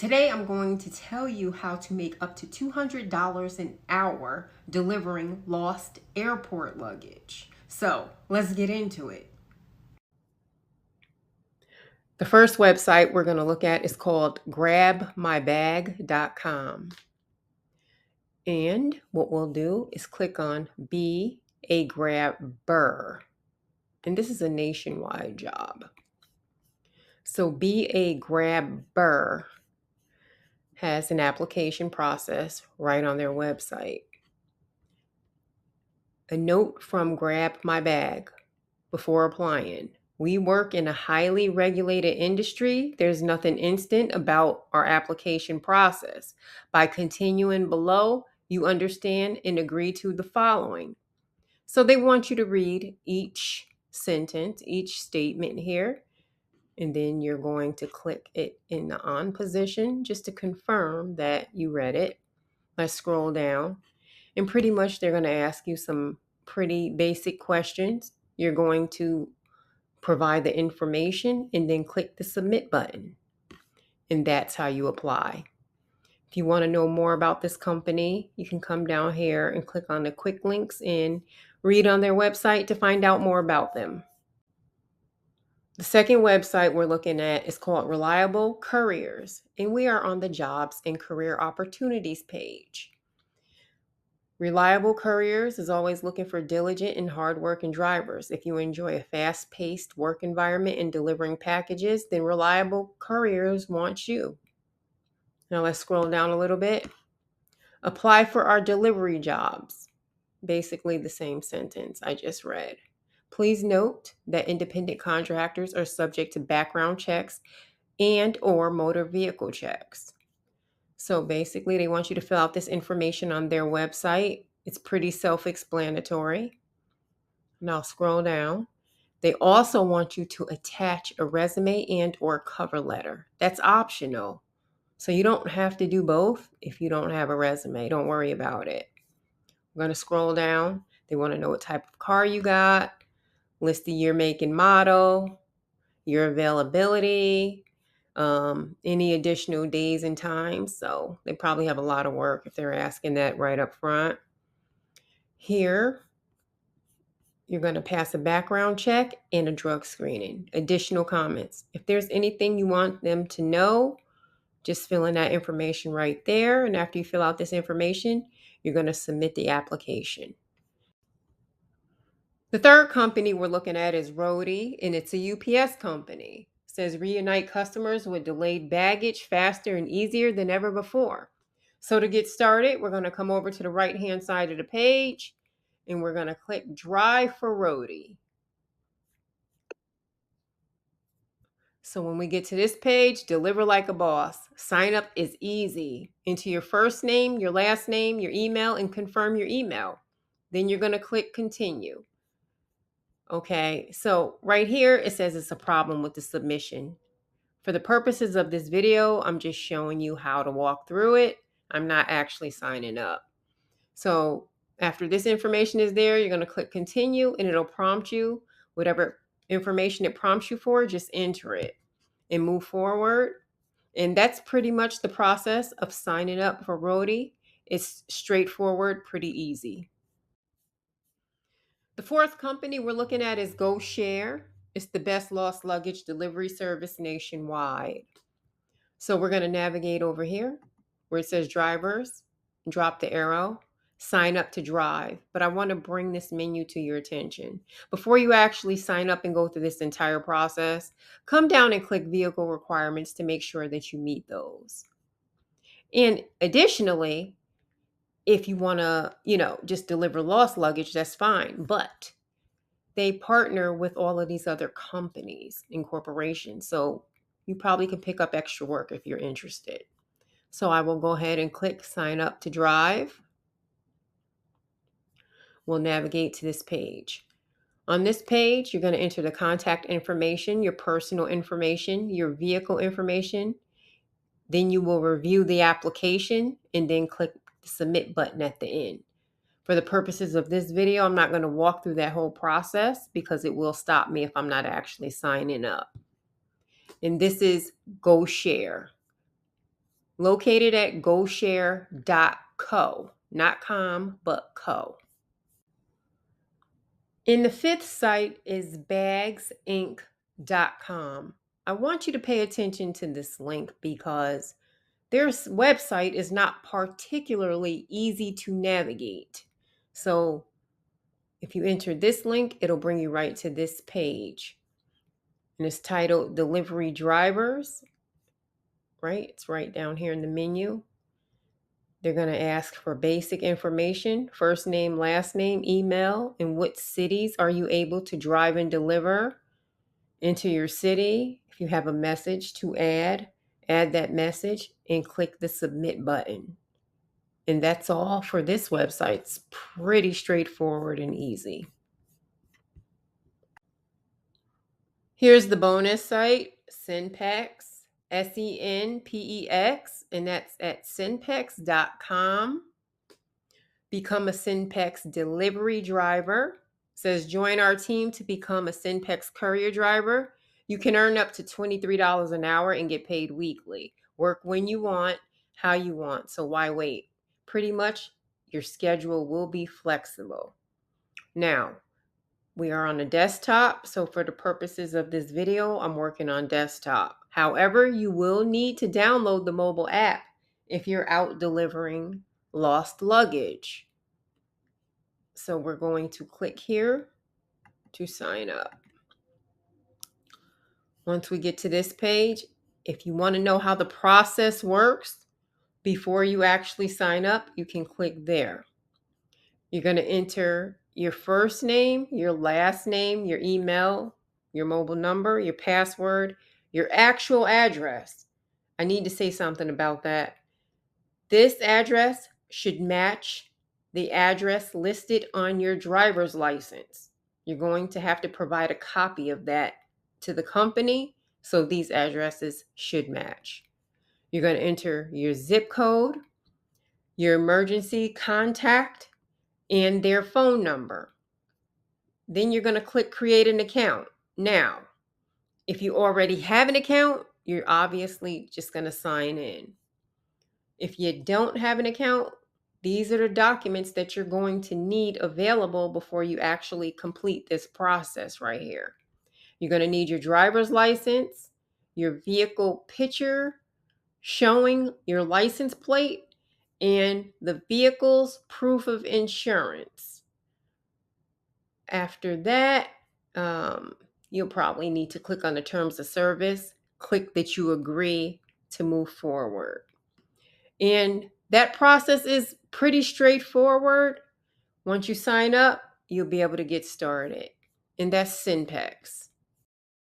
Today I'm going to tell you how to make up to $200 an hour delivering lost airport luggage. So let's get into it. The first website we're going to look at is called grabmybag.com. And what we'll do is click on Be a Grabber. And this is a nationwide job. So Be a Grabber has an application process right on their website. A note from Grab My Bag before applying. We work in a highly regulated industry. There's nothing instant about our application process. By continuing below, you understand and agree to the following. So they want you to read each sentence, each statement here, and then you're going to click it in the on position just to confirm that you read it. Let's scroll down. And pretty much they're going to ask you some pretty basic questions. You're going to provide the information and then click the submit button. And that's how you apply. If you want to know more about this company, you can come down here and click on the quick links and read on their website to find out more about them. The second website we're looking at is called Reliable Couriers, and we are on the Jobs and Career Opportunities page. Reliable Couriers is always looking for diligent and hardworking drivers. If you enjoy a fast-paced work environment and delivering packages, then Reliable Couriers wants you. Now let's scroll down a little bit. Apply for our delivery jobs. Basically the same sentence I just read. Please note that independent contractors are subject to background checks and or motor vehicle checks. So basically, they want you to fill out this information on their website. It's pretty self-explanatory. Now scroll down. They also want you to attach a resume and or cover letter. That's optional. So you don't have to do both if you don't have a resume. Don't worry about it. We're going to scroll down. They want to know what type of car you got, list the year, make, and model, your availability, any additional days and times. So they probably have a lot of work if they're asking that right up front. Here, you're going to pass a background check and a drug screening. Additional comments. If there's anything you want them to know, just fill in that information right there. And after you fill out this information, you're going to submit the application. The third company we're looking at is Roadie, and it's a UPS company. It says reunite customers with delayed baggage faster and easier than ever before. So to get started, we're going to come over to the right-hand side of the page, and we're going to click Drive for Roadie. So when we get to this page, deliver like a boss. Sign up is easy. Enter your first name, your last name, your email, and confirm your email. Then you're going to click Continue. Okay, so right here, it says it's a problem with the submission. For the purposes of this video, I'm just showing you how to walk through it. I'm not actually signing up. So after this information is there, you're going to click Continue, and it'll prompt you. Whatever information it prompts you for, just enter it and move forward. And that's pretty much the process of signing up for Roadie. It's straightforward, pretty easy. The fourth company we're looking at is GoShare. It's the best lost luggage delivery service nationwide. So we're going to navigate over here where it says drivers, drop the arrow, sign up to drive. But I want to bring this menu to your attention. Before you actually sign up and go through this entire process, come down and click vehicle requirements to make sure that you meet those. And additionally, if you want to, just deliver lost luggage, that's fine. But they partner with all of these other companies and corporations. So you probably can pick up extra work if you're interested. So I will go ahead and click sign up to drive. We'll navigate to this page. On this page, you're going to enter the contact information, your personal information, your vehicle information. Then you will review the application and then click the submit button at the end. For the purposes of this video, I'm not going to walk through that whole process because it will stop me if I'm not actually signing up. And this is GoShare. located at GoShare.co, not com, but co. And the fifth site is bagsinc.com. I want you to pay attention to this link because their website is not particularly easy to navigate. So if you enter this link, it'll bring you right to this page. And it's titled Delivery Drivers, right? It's right down here in the menu. They're going to ask for basic information, first name, last name, email, and what cities are you able to drive and deliver into your city. If you have a message to add that message and click the submit button. And that's all for this website. It's pretty straightforward and easy. Here's the bonus site, Sendpax, Senpex, and that's at sendpax.com. Become a Sendpax delivery driver. It says join our team to become a Sendpax courier driver. You can earn up to $23 an hour and get paid weekly. Work when you want, how you want. So why wait? Pretty much your schedule will be flexible. Now, we are on a desktop, so for the purposes of this video, I'm working on desktop. However, you will need to download the mobile app if you're out delivering lost luggage. So we're going to click here to sign up. Once we get to this page, if you want to know how the process works before you actually sign up, you can click there. You're going to enter your first name, your last name, your email, your mobile number, your password, your actual address. I need to say something about that. This address should match the address listed on your driver's license. You're going to have to provide a copy of that to the company, so these addresses should match. You're going to enter your zip code, your emergency contact, and their phone number. Then you're going to click create an account. Now, if you already have an account, you're obviously just going to sign in. If you don't have an account, these are the documents that you're going to need available before you actually complete this process right here. You're going to need your driver's license, your vehicle picture showing your license plate, and the vehicle's proof of insurance. After that, you'll probably need to click on the terms of service, click that you agree to move forward. And that process is pretty straightforward. Once you sign up, you'll be able to get started. And that's Sendpax.